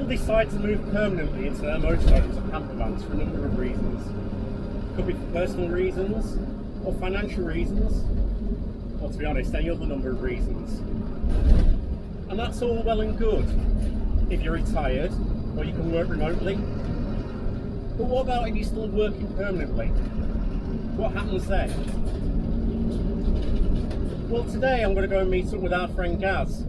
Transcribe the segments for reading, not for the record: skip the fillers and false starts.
People decide to move permanently into their motorhomes or campervans for a number of reasons. Could be for personal reasons, or financial reasons, or to be honest, any other number of reasons. And that's all well and good if you're retired or you can work remotely. But what about if you're still working permanently? What happens then? Well, today I'm going to go and meet up with our friend Gaz.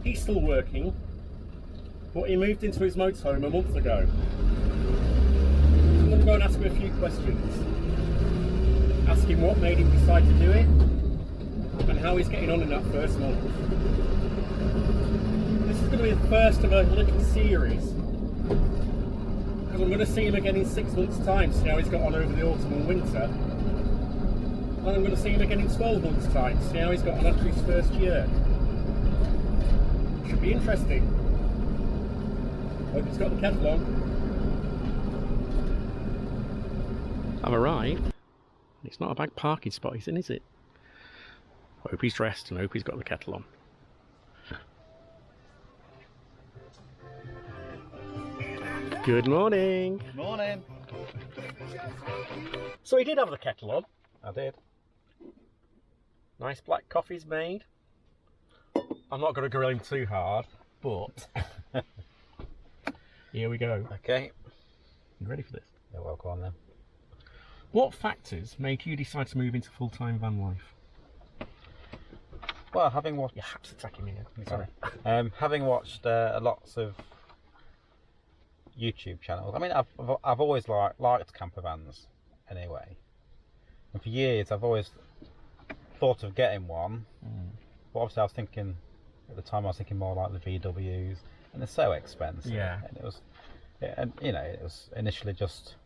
He's still working, but he moved into his motorhome a month ago. I'm going to go and ask him a few questions. Ask him what made him decide to do it, and how he's getting on in that first month. This is going to be the first of a little series, because I'm going to see him again in 6 months' time, see how he's got on over the autumn and winter. And I'm going to see him again in 12 months' time, see how he's got on after his first year. Should be interesting. Hope he's got the kettle on. I've arrived. It's not a bad parking spot he's in, is it? Hope he's dressed and hope he's got the kettle on. Good morning. Good morning. So he did have the kettle on. I did. Nice black coffee's made. I'm not going to grill him too hard, but here we go. Okay. You ready for this? Yeah, well, go on then. What factors made you decide to move into full-time van life? Well, having watched... Your hat's attacking me now. Sorry. Having watched lots of YouTube channels. I mean, I've always liked campervans anyway. And for years, I've always thought of getting one. But obviously, I was thinking, at the time, I was thinking more like the VWs. And they're so expensive. Yeah. And it was initially just...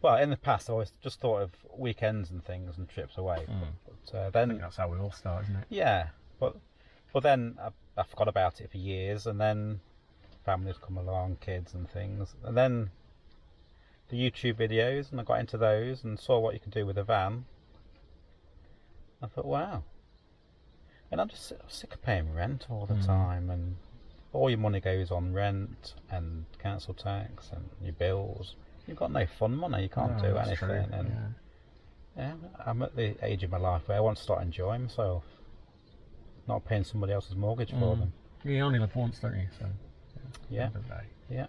Well, in the past, I always just thought of weekends and things and trips away. But then I think that's how we all start, isn't it? Yeah, but then I forgot about it for years, and then families come along, kids and things, and then the YouTube videos, and I got into those and saw what you can do with a van. I thought, wow. And I'm just sick of paying rent all the time, and all your money goes on rent and council tax and your bills. You've got no fun money, you can't do anything. True. And yeah, I'm at the age of my life where I want to start enjoying myself, not paying somebody else's mortgage for them. You only live once, don't you? So Yeah, yeah.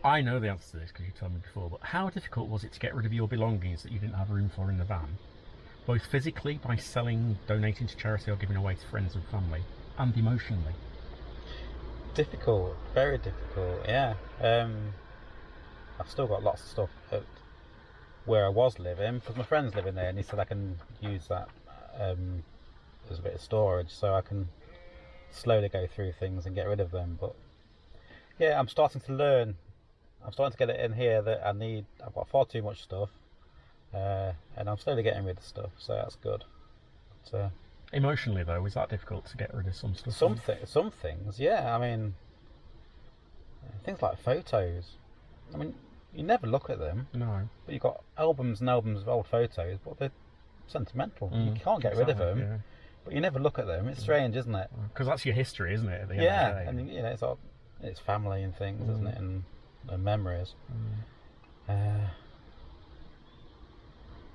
I know the answer to this because you told me before, but how difficult was it to get rid of your belongings that you didn't have room for in the van? Both physically, by selling, donating to charity or giving away to friends and family, and emotionally? Difficult, very difficult, yeah. I've still got lots of stuff at where I was living, because my friend's living there and he said I can use that as a bit of storage, so I can slowly go through things and get rid of them. But yeah, I'm starting to learn. I'm starting to get it in here that I've got far too much stuff, and I'm slowly getting rid of stuff, so that's good. But, emotionally though, was that difficult to get rid of some stuff? Some things, yeah. I mean, things like photos. I mean, you never look at them. No. But you've got albums and albums of old photos, but they're sentimental. You can't get rid of them. Yeah. But you never look at them. It's strange, isn't it? Because that's your history, isn't it? At the end yeah, of the day. And you know, it's family and things, isn't it? And memories.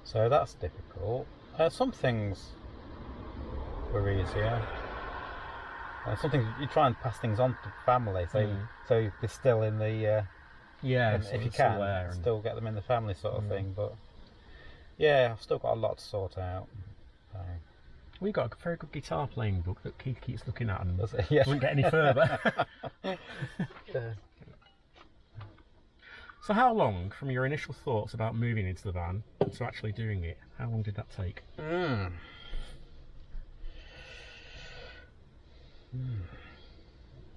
So that's difficult. Some things were easier. Something you try and pass things on to family, so they're still in the if you can still get them in the family sort of thing. But yeah, I've still got a lot to sort out. We got a very good guitar playing book that Keith keeps looking at and doesn't get any further. So how long from your initial thoughts about moving into the van to actually doing it, how long did that take?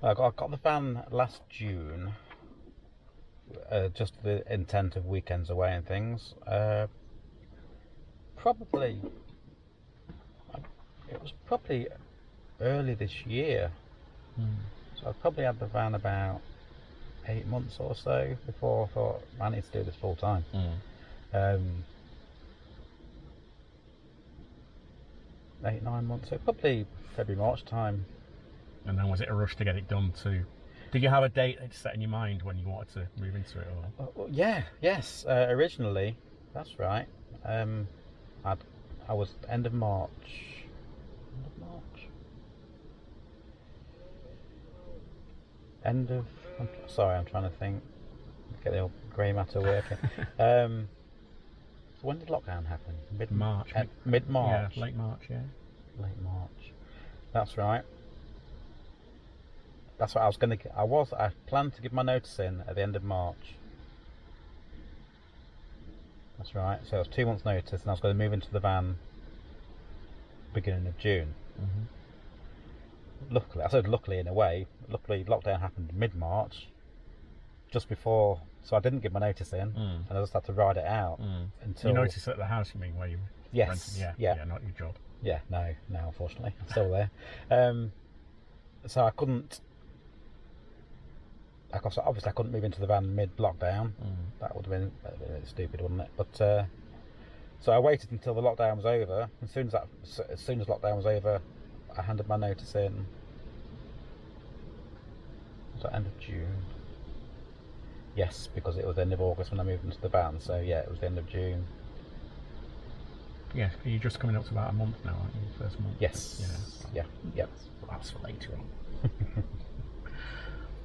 I got the van last June, just the intent of weekends away and things. It was probably early this year. So I probably had the van about 8 months or so before I thought I need to do this full time. 8-9 months. So probably February, March time. And then was it a rush to get it done too? Did you have a date set in your mind when you wanted to move into it? Or? Well, yes. Originally, that's right. I was end of March. I'm trying to think. Get the old grey matter working. So when did lockdown happen? March. Mid-March. Yeah, late March. Yeah. Late March. That's right. That's what I was going to. I planned to give my notice in at the end of March. That's right. So it was 2 months' notice, and I was going to move into the van beginning of June. Luckily, I said luckily in a way. Luckily, lockdown happened mid-March, just before. So I didn't give my notice in, and I just had to ride it out until. You noticed at the house, you mean, where you? Yes. Rented? Yeah, not your job. Yeah, no, unfortunately, I'm still there. So I couldn't. Obviously, I couldn't move into the van mid-lockdown. That would have been stupid, wouldn't it? But so I waited until the lockdown was over. As soon as lockdown was over, I handed my notice in. Was that end of June? Yes, because it was the end of August when I moved into the van. So yeah, it was the end of June. Yeah, you're just coming up to about a month now, aren't you? First month. Yes. Yeah. Yep. That's for later on.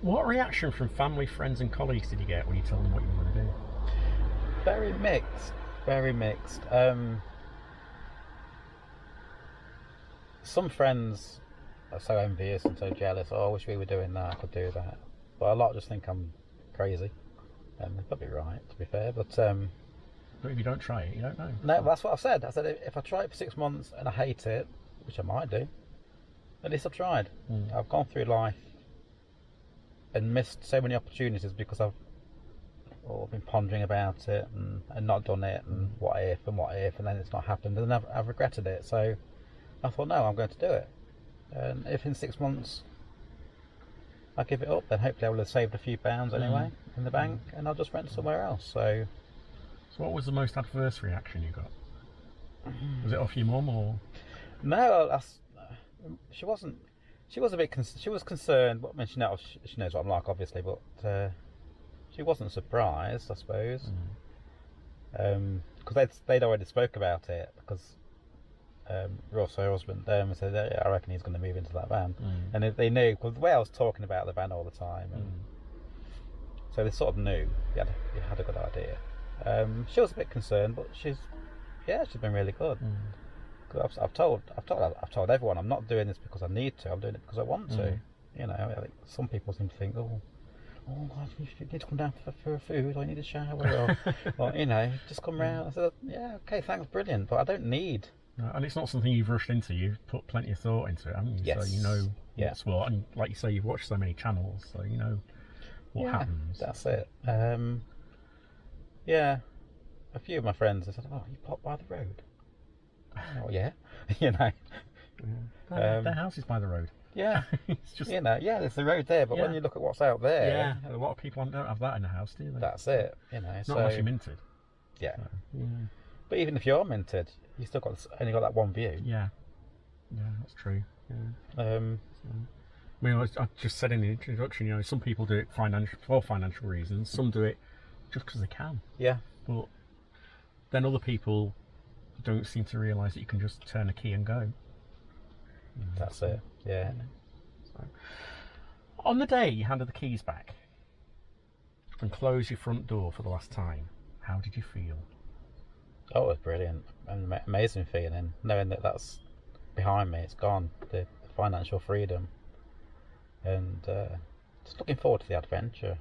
What reaction from family, friends and colleagues did you get when you told them what you were going to do? Very mixed. Very mixed. Some friends are so envious and so jealous. Oh, I wish we were doing that, I could do that. But a lot just think I'm crazy. And they're probably right, to be fair. But if you don't try it, you don't know. No, that's what I said. I said if I try it for 6 months and I hate it, which I might do, at least I've tried. I've gone through life and missed so many opportunities because I've been pondering about it and not done it, and what if, and then it's not happened, and then I've regretted it. So I thought, no, I'm going to do it. And if in 6 months I give it up, then hopefully I will have saved a few pounds anyway in the bank, and I'll just rent somewhere else. So what was the most adverse reaction you got? Was it off your mum or? No, she wasn't. She was a bit. She was concerned. But I mean, she knows what I'm like, obviously, but she wasn't surprised, I suppose, because they'd already spoke about it. Because Ross, her husband, said, I reckon he's going to move into that van, and they knew because the way I was talking about the van all the time, and so they sort of knew he had a good idea. She was a bit concerned, but she's been really good. I've told everyone I'm not doing this because I need to. I'm doing it because I want to. You know, I think some people seem to think, oh God, you need to come down for food, or you need a shower, or you know, just come round. I said, yeah, okay, thanks, brilliant, but I don't need. And it's not something you've rushed into. You've put plenty of thought into it, haven't you? Yes. So you know what's what, and like you say, you've watched so many channels, so you know what happens. That's it. Yeah, a few of my friends have said, "Oh, you pop by the road." Oh yeah, you know. Their house is by the road. Yeah, it's just there's the road there, but when you look at what's out there, a lot of people don't have that in the house, do they? That's it. You know, not unless you're minted. Yeah. So, But even if you're minted, you still only got that one view. Yeah, that's true. Yeah. I mean, I just said in the introduction, you know, some people do it for financial reasons. Some do it just because they can. Yeah. But then other people don't seem to realise that you can just turn a key and go. That's it. Yeah. So, on the day you handed the keys back and closed your front door for the last time, how did you feel? Oh, it was brilliant. An amazing feeling, knowing that that's behind me. It's gone. The financial freedom, and just looking forward to the adventure.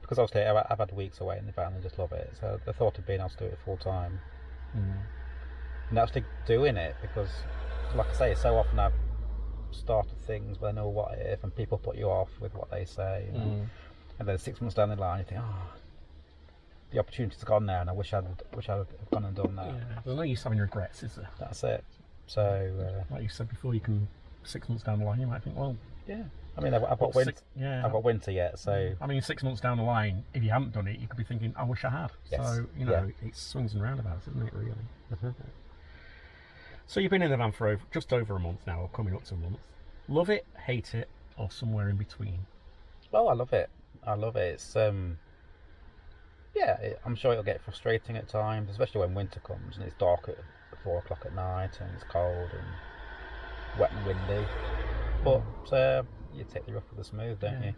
Because obviously I've had weeks away in the van and just love it. So the thought of being able to do it full time, and actually doing it, because like I say, so often I've started things but I know what if, and people put you off with what they say, and then 6 months down the line you think, the opportunity's gone now, and I wish I'd gone and done that. Yeah, there's no use having regrets, is there? That's it. So like you said before, you can 6 months down the line you might think, well, yeah. I mean, I've got winter. I've got winter yet, so. I mean, 6 months down the line, if you haven't done it, you could be thinking, I wish I had. Yes. So you know, it swings and roundabouts, isn't it? Really. So you've been in the van for just over a month now, or coming up to a month. Love it, hate it, or somewhere in between? Oh, I love it. I love it. It's I'm sure it'll get frustrating at times, especially when winter comes and it's dark at 4 o'clock at night and it's cold and wet and windy. But you take the rough with the smooth, don't you?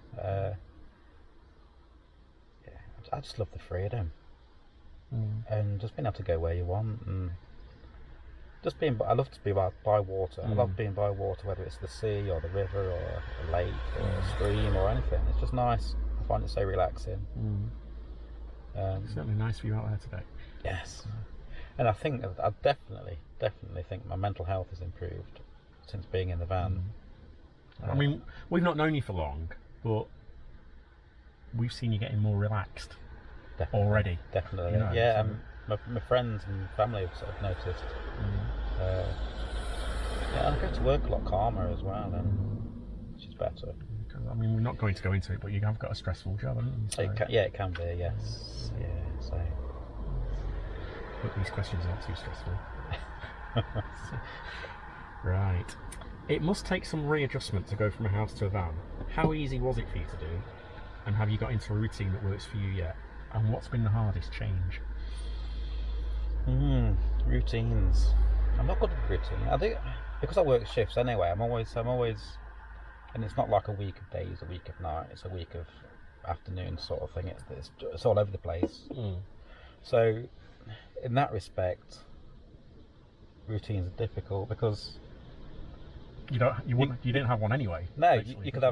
I just love the freedom and just being able to go where you want and just being. I love to be by water. I love being by water, whether it's the sea or the river or a lake or a stream or anything. It's just nice. I find it so relaxing. Certainly nice for you out there today. Yes, and I think I definitely think my mental health has improved since being in the van. I mean, we've not known you for long, but we've seen you getting more relaxed already. Definitely, you know, yeah. My friends and family have sort of noticed. I go to work a lot calmer as well, and which is better. I mean, we're not going to go into it, but you have got a stressful job, haven't you? So. It can be, yes. Yeah, so. But these questions aren't too stressful. Right. It must take some readjustment to go from a house to a van. How easy was it for you to do? And have you got into a routine that works for you yet? And what's been the hardest change? Routines. I'm not good at routine. I think because I work shifts anyway. I'm always, and it's not like a week of days, a week of night. It's a week of afternoon sort of thing. It's all over the place. So, in that respect, routines are difficult because you didn't have one anyway. No, you could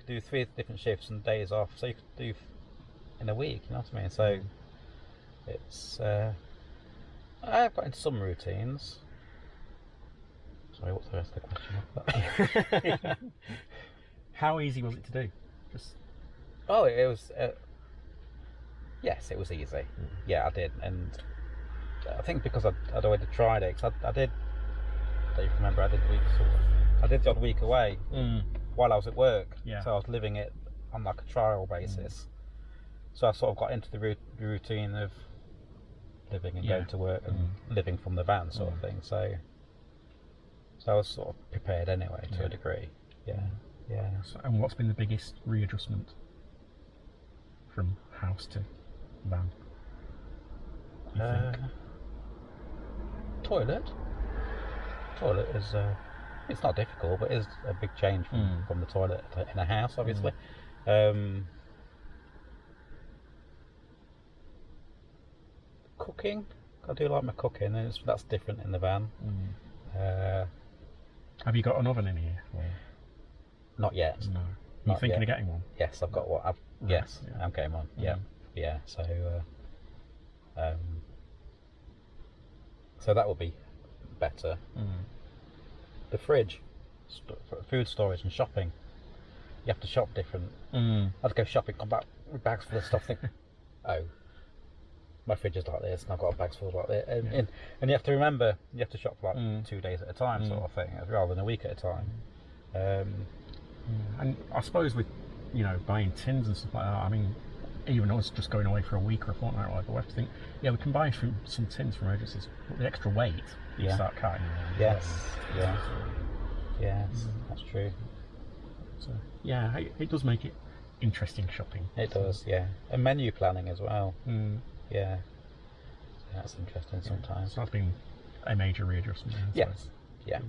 do 3 different shifts and days off. So you could do in a week. You know what I mean? So it's. I've got into some routines. Sorry, what's the rest of the question? How easy was it to do? It was. Yes, it was easy. Yeah, I did, and I think because I'd already tried it. Cause I did. Don't you remember? I did the odd week away while I was at work. Yeah. So I was living it on like a trial basis. So I sort of got into the routine of living and going to work and living from the van sort of thing. So I was sort of prepared anyway to a degree. Yeah. So, and what's been the biggest readjustment from house to van? Toilet is it's not difficult, but it is a big change from the toilet in a house, obviously. Cooking, I do like my cooking, and that's different in the van. Have you got an oven in here? Or? Not yet. No. Are you thinking of getting one? Yes, I've got one. Yes, I'm getting one. Yeah. So that will be better. The fridge, food storage and shopping. You have to shop different. I have to go shopping, come back with bags full of stuff. Think, my fridge is like this, and I've got bags full like this. And you have to remember, you have to shop for like 2 days at a time, sort of thing, rather than a week at a time. And I suppose with buying tins and stuff like that, I mean, even us just going away for a week or a fortnight or whatever, we have to think, we can buy some tins from agencies, but the extra weight you start cutting. Yes, that's true. So it does make it interesting shopping. It does, and menu planning as well. Yeah, that's interesting sometimes. So that's been a major readjustment. Yes. Yeah.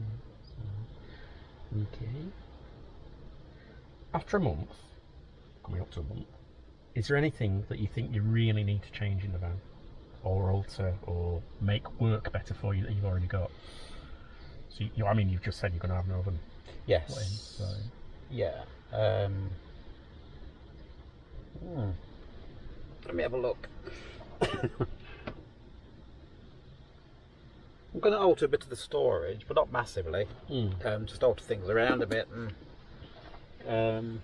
Okay. After a month, coming up to a month, is there anything that you think you really need to change in the van, or alter, or make work better for you that you've already got? So you've just said you're going to have an oven. Yes. Put in, so. Yeah. Let me have a look. I'm going to alter a bit of the storage, but not massively. Just alter things around a bit and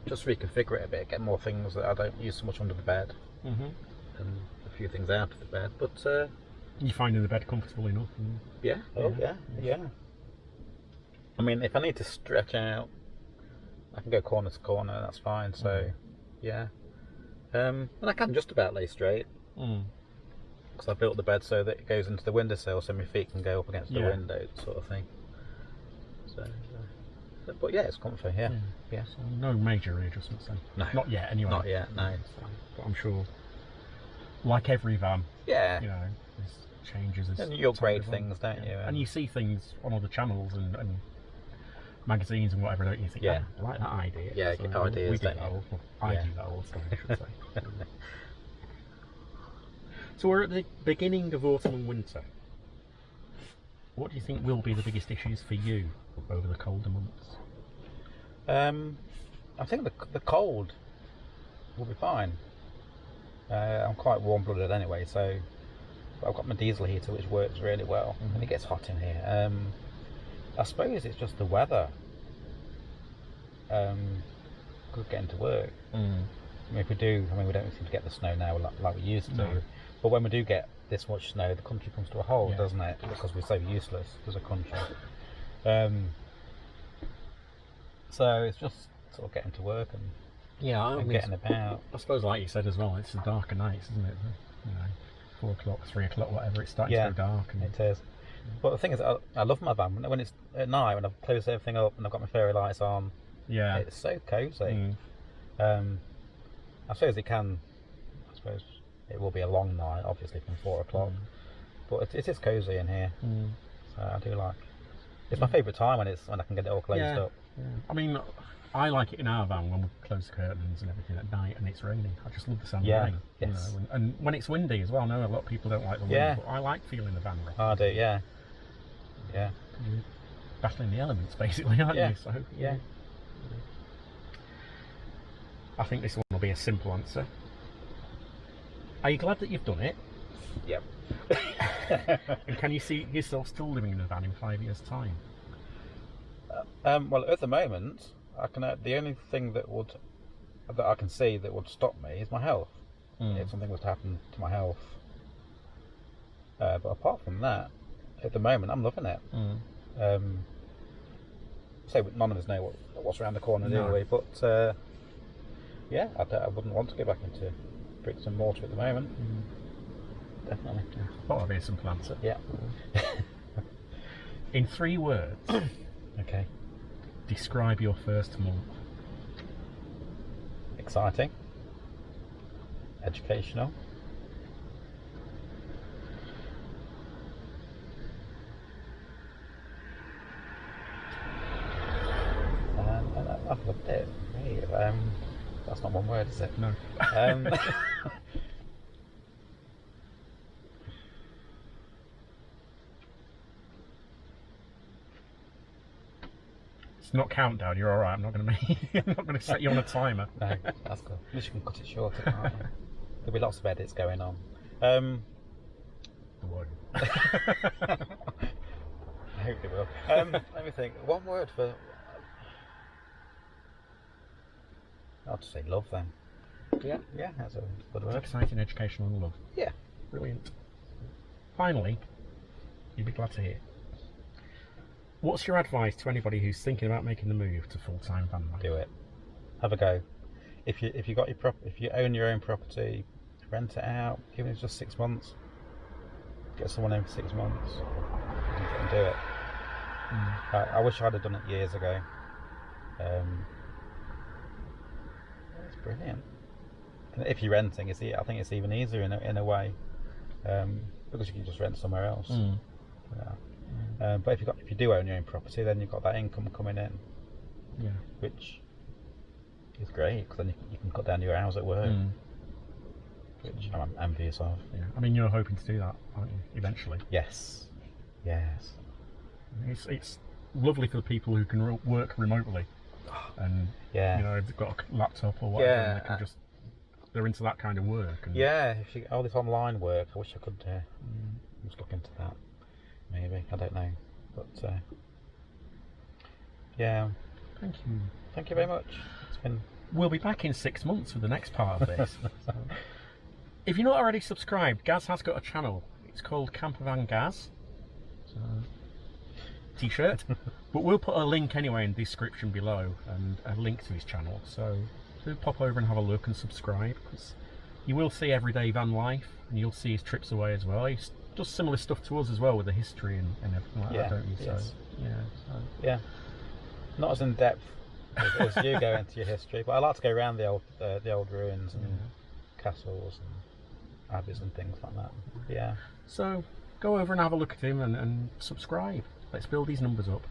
just reconfigure it a bit, get more things that I don't use so much under the bed, and a few things out of the bed. But you finding the bed comfortable enough? Yeah. I mean, if I need to stretch out, I can go corner to corner. That's fine. So, yeah. And I can just about lay straight. because I built the bed so that it goes into the windowsill, so my feet can go up against the window, sort of thing. So, but yeah, it's comfy. Yeah. So no major readjustments then. No, not yet. Anyway. Not yet. No. So, but I'm sure, like every van, you know, there's changes. And you upgrade things, don't you? And you see things on other channels and magazines and whatever, don't you? Think, I like that idea. Yeah, so ideas. We do that all. Well, I do that also, I should say. So we're at the beginning of autumn and winter. What do you think will be the biggest issues for you over the colder months? I think the cold will be fine. I'm quite warm-blooded anyway, so I've got my diesel heater which works really well, and it gets hot in here. I suppose it's just the weather. Good getting to work. I mean, if we do, we don't seem to get the snow now like we used to. But when we do get this much snow, the country comes to a halt, doesn't it? Because we're so useless as a country. So it's just sort of getting to work and getting about. I suppose, like you said as well, it's the darker nights, isn't it? You know, 4 o'clock, 3 o'clock, whatever. It's starting to go dark. And it is. But the thing is, I love my van when it's at night, when I've closed everything up and I've got my fairy lights on. Yeah, it's so cosy. I suppose it can. I suppose it will be a long night, obviously from 4 o'clock. But it is cosy in here. So I do like. It's my favourite time when I can get it all closed up. I mean, I like it in our van when we close the curtains and everything at night and it's raining. I just love the sound of rain. You know, and when it's windy as well. I know a lot of people don't like the wind, but I like feeling the van rain. I do, yeah. You're battling the elements basically, aren't you? So I think this one will be a simple answer. Are you glad that you've done it? Yep. And can you see yourself still living in a van in 5 years' time? Well, at the moment, I can. The only thing that I can see that would stop me is my health. If something was to happen to my health. But apart from that, at the moment, I'm loving it. So none of us know what's around the corner, do we? But yeah, I wouldn't want to go back into bricks and mortar at the moment. Definitely. Thought that'd be a simple answer. Yeah. In 3 words. Okay. Describe your first month. Exciting. Educational. I've loved it. Great. That's not one word, is it? No. It's not countdown. You're all right. I'm not going to set you on a timer. No, that's good. At least you can cut it shorter, can't you? There'll be lots of edits going on. The one. I hope it will. Let me think. One word for. I'll just say love then. Yeah, that's a good word. Exciting, educational, and love. Yeah, brilliant. Finally, you'd be glad to hear. What's your advice to anybody who's thinking about making the move to full-time van life? Do it. Have a go. If you own your own property, rent it out. Even if it's just 6 months, get someone in for 6 months and do it. I wish I'd have done it years ago. It's brilliant. And if you're renting, I think it's even easier in a way, because you can just rent somewhere else. But if you do own your own property, then you've got that income coming in, which is great, because then you can cut down your hours at work, which I'm envious of. I mean, you're hoping to do that, aren't you, eventually? Yes. It's lovely for the people who can work remotely, and you know, if they've got a laptop or whatever, and they can they're into that kind of work. And if all this online work, I wish I could just look into that. Maybe, I don't know, but thank you very much. It's been. We'll be back in 6 months with the next part of this. If you're not already subscribed, Gaz has got a channel. It's called Campervan Gaz. T-shirt. But we'll put a link anyway in the description below, and a link to his channel. So do pop over and have a look and subscribe, because you will see everyday van life, and you'll see his trips away as well. He does similar stuff to us as well, with the history and everything like that, don't you? Yes. So yeah, not as in depth as you go into your history, but I like to go around the old ruins and castles and abbeys and things like that. Yeah. So go over and have a look at him and subscribe. Let's build these numbers up.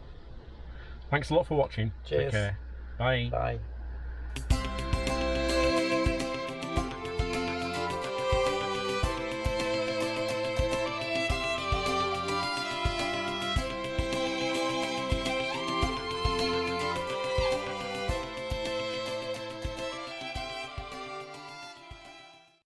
Thanks a lot for watching. Cheers. Take care. Bye. Bye.